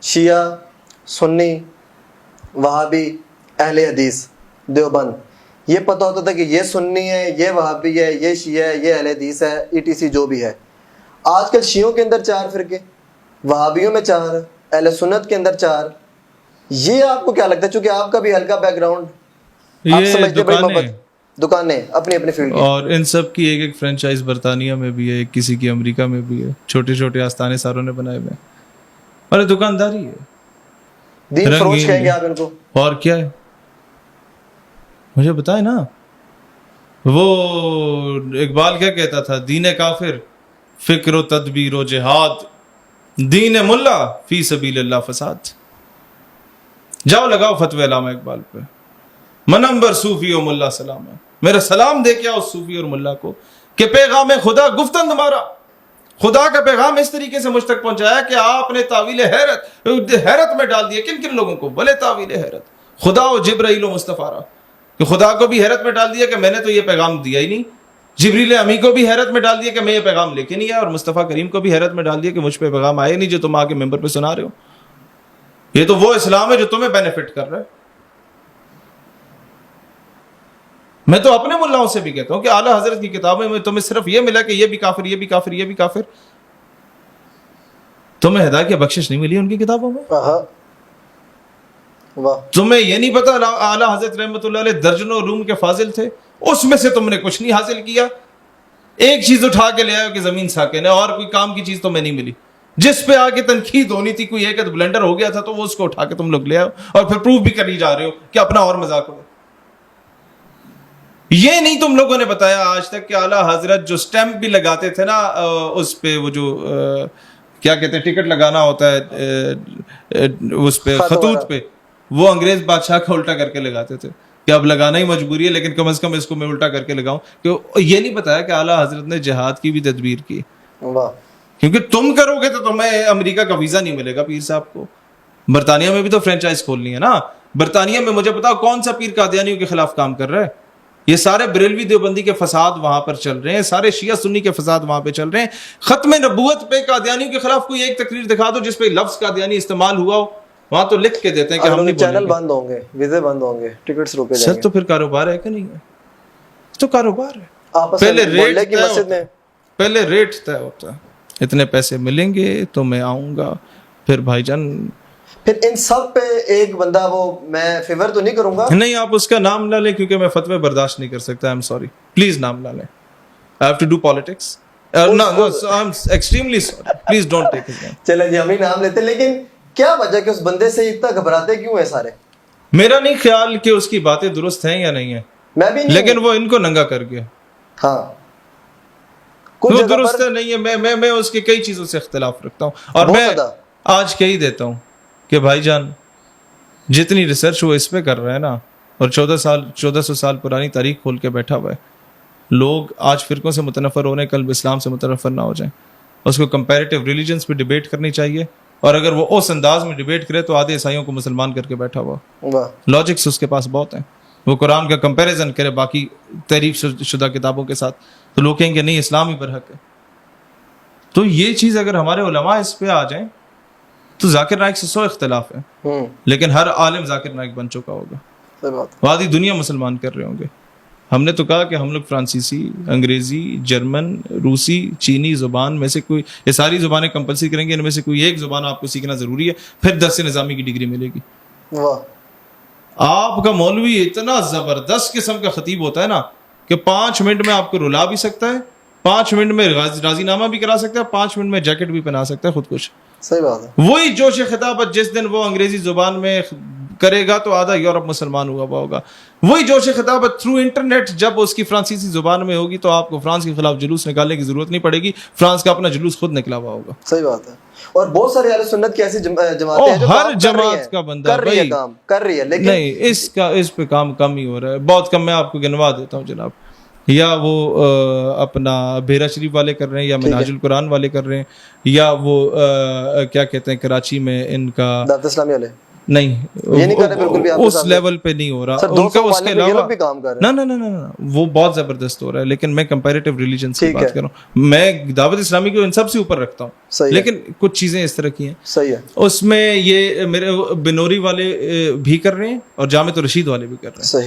شیعہ، سنی، وہابی، اہل حدیث، دیوبند، یہ پتہ ہوتا تھا کہ یہ سنی ہے، یہ وہابی ہے، یہ شیعہ ہے، یہ اہل حدیث ہے، ETC جو بھی ہے. آج کل شیعوں کے اندر 4 فرقے، وہابیوں میں 4، اہل سنت کے اندر 4. یہ آپ کو کیا لگتا ہے؟ چونکہ آپ کا بھی ہلکا بیک گراؤنڈ، آپ یہ سمجھتے بڑی محبت، دکانیں اپنی اپنی فیلڈ کی، اور ان سب کی ایک ایک فرینچائز برطانیہ میں بھی ہے، ایک کسی کی امریکہ میں بھی ہے، چھوٹے چھوٹے آستانے ساروں نے بنائے ہوئے ہیں. اور دکانداری ہے، دین فروش رنگین کہیں گے ہے. آپ ان کو. اور کیا ہے، مجھے بتائے نا. وہ اقبال کیا کہتا تھا؟ دین کافر فکر و تدبیر و جہاد، دین ملا فی سبیل اللہ فساد. جاؤ لگاؤ فتوی علامہ اقبال پہ. منمبر صوفی و ملا سلام ہے، میرا سلام دے کے آؤ صوفی اور ملا کو کہ پیغام خدا گفتن تمہارا. خدا کا پیغام اس طریقے سے مجھ تک پہنچایا کہ آپ نے تعویل حیرت میں ڈال دیا. کن کن لوگوں کو؟ بلے تعویل حیرت، خدا و جبرائیل و مصطفیٰ را، کہ خدا کو بھی حیرت میں ڈال دیا کہ میں نے تو یہ پیغام دیا ہی نہیں. جبریل امی کو بھی حیرت میں ڈال دیا کہ میں یہ پیغام لے کے نہیں آیا، اور مصطفیٰ کریم کو بھی حیرت میں ڈال دیا کہ مجھ پہ پیغام آئے نہیں جو تم آ کے ممبر پہ سنا رہے ہو. یہ تو وہ اسلام ہے جو تمہیں بینیفٹ کر رہا ہے. میں تو اپنے ملاؤں سے بھی کہتا ہوں کہ اعلیٰ حضرت کی کتابوں میں تمہیں صرف یہ ملا کہ یہ بھی کافر، یہ بھی کافر، یہ بھی کافر. تمہیں ہدایت کی بخشش نہیں ملی ان کی کتابوں میں. تمہیں یہ نہیں پتا اعلیٰ حضرت رحمۃ اللہ علیہ درجنوں علوم کے فاضل تھے، اس میں سے تم نے کچھ نہیں حاصل کیا. ایک چیز اٹھا کے لے آئے کہ زمین ساکن ہے، اور کوئی کام کی چیز تمہیں نہیں ملی. جس پہ آگے تنقید ہونی تھی، کوئی ایک بلنڈر ہو گیا تھا تو وہ اس کو اٹھا کے تم لوگ لے آؤ اور پھر پروف بھی کری جا رہے ہو کہ اپنا اور مذاق ہو. یہ نہیں تم لوگوں نے بتایا آج تک کہ اعلیٰ حضرت جو سٹیمپ بھی لگاتے تھے نا اس پہ، وہ جو کیا کہتے ہیں ٹکٹ لگانا ہوتا ہے اس پہ خطوط پہ، وہ انگریز بادشاہ کا الٹا کر کے لگاتے تھے کہ اب لگانا ہی مجبوری ہے لیکن کم از کم اس کو میں الٹا کر کے لگاؤں. کہ یہ نہیں بتایا کہ اعلیٰ حضرت نے جہاد کی بھی تدبیر کی. کیونکہ تم کرو گے تو تمہیں امریکہ کا ویزا نہیں ملے گا پیر صاحب کو. برطانیہ میں بھی تو فرینچائز کھولنی ہے نا. برطانیہ میں مجھے بتاؤ کون سا پیر قادیانیوں کے خلاف کام کر رہا ہے؟ یہ سارے بریلوی دیوبندی کے فساد وہاں پر چل رہے ہیں، سارے شیعہ سنی کے فساد وہاں پہ چل رہے ہیں. ختم نبوت پہ قادیانیوں کے خلاف کوئی ایک تقریر دکھا دو جس پہ لفظ قادیانی استعمال ہوا ہو، وہاں تو لکھ کے دیتے ہیں کہ ہم نہیں چینل بند ہوں گے، ویزے بند ہوں گے، ٹکٹس روکے جائیں گے. سر تو پھر کاروبار ہے کہ نہیں ہے؟ تو کاروبار ہے. پہلے ریٹ طے ہوتا ہے، اتنے پیسے ملیں گے تو میں آؤں گا. پھر بھائی جان پھر ان سب پہ ایک بندہ، وہ میں فیور تو نہیں کروں گا، نہیں آپ اس کا نام نہ لیں کیونکہ میں فتوی برداشت نہیں کر سکتا. آئی ایم سوری، پلیز نام نہ لیں. I have to do politics. No, I'm extremely sorry. Please don't take his name. چلیں جی ہم ہی نام لیتے. لیکن کیا وجہ کہ اس بندے سے اتنا گھبراتے کیوں ہیں سارے؟ میرا نہیں خیال کہ اس کی باتیں درست ہیں یا نہیں ہیں، میں بھی نہیں، لیکن وہ ان کو ننگا کر گیا. ہاں وہ درست ہے نہیں ہے. میں اس کی کئی چیزوں سے اختلاف رکھتا ہوں، اور میں آج کہی دیتا ہوں کہ بھائی جان جتنی ریسرچ وہ اس پہ کر رہے ہیں نا، اور 1400 سال پرانی تاریخ کھول کے بیٹھا ہوا ہے. لوگ آج فرقوں سے متنفر ہو رہے ہیں، کل اسلام سے متنفر نہ ہو جائیں. اس کو کمپیریٹیو ریلیجنس پہ ڈیبیٹ کرنی چاہیے، اور اگر وہ اس انداز میں ڈیبیٹ کرے تو آدھے عیسائیوں کو مسلمان کر کے بیٹھا ہوا. لاجکس اس کے پاس بہت ہیں. وہ قرآن کا کمپیریزن کرے باقی تحریف شدہ کتابوں کے ساتھ تو لوگ کہیں گے نہیں اسلام ہی برحق ہے. تو یہ چیز اگر ہمارے علماء اس پہ آ جائیں تو ذاکر نائک سے 100 اختلاف ہے، لیکن ہر عالم ذاکر نائک بن چکا ہوگا، آدھی دنیا مسلمان کر رہے ہوں گے. ہم نے تو کہا کہ ہم لوگ فرانسیسی، انگریزی، جرمن، روسی، چینی زبان میں سے کوئی، یہ ساری زبانیں کمپلسری کریں گے، ان میں سے کوئی ایک زبان آپ کو سیکھنا ضروری ہے، پھر درس نظامی کی ڈگری ملے گی. آپ کا مولوی اتنا زبردست قسم کا خطیب ہوتا ہے نا کہ 5 منٹ میں آپ کو رلا بھی سکتا ہے، 5 منٹ میں راضی نامہ بھی کرا سکتا ہے، 5 منٹ میں جیکٹ بھی پہنا سکتا ہے خود کچھ. صحیح بات ہے. وہی جوش خطابت جس دن وہ انگریزی زبان میں کرے گا تو آدھا یورپ مسلمان ہوا ہوگا. وہی جوش خطابت تھرو انٹرنیٹ جب اس کی فرانسیسی زبان میں ہوگی تو آپ کو فرانس کے خلاف جلوس نکالنے کی ضرورت نہیں پڑے گی، فرانس کا اپنا جلوس خود نکلا ہوا ہوگا. صحیح بات ہے. اور بہت سارے اہل سنت کی ایسی جماعتیں ہیں جو ہر جماعت کا بندہ کر رہی ہے لیکن نہیں، اس پہ کام کم ہی ہو رہا ہے، بہت کم. میں آپ کو گنوا دیتا ہوں جناب. یا وہ اپنا بھیرا شریف والے کر رہے ہیں، یا منہاج القرآن والے کر رہے ہیں، یا وہ کیا کہتے ہیں کراچی میں ان کا دعوت اسلامی والے، نہیں یہ نہیں کر رہے بالکل بھی آپ کے اس ساتھ؟ لیول پہ نہیں ہو رہا سر ان کا 200 اس کے والے میں یہ علاوہ لوگ بھی کام کر رہے ہیں. نہ وہ بہت زبردست ہو رہا ہے. لیکن میں کمپیریٹیو ریلیجنس کی ٹھیک بات ہے. کر رہا ہوں. میں دعوت اسلامی کو ان سب سے اوپر رکھتا ہوں, صحیح ہے. لیکن کچھ چیزیں اس طرح کی ہیں. صحیح ہے. اس میں یہ میرے بنوری والے بھی کر رہے ہیں اور جامعۃ الرشید والے بھی کر رہے ہیں. صحیح.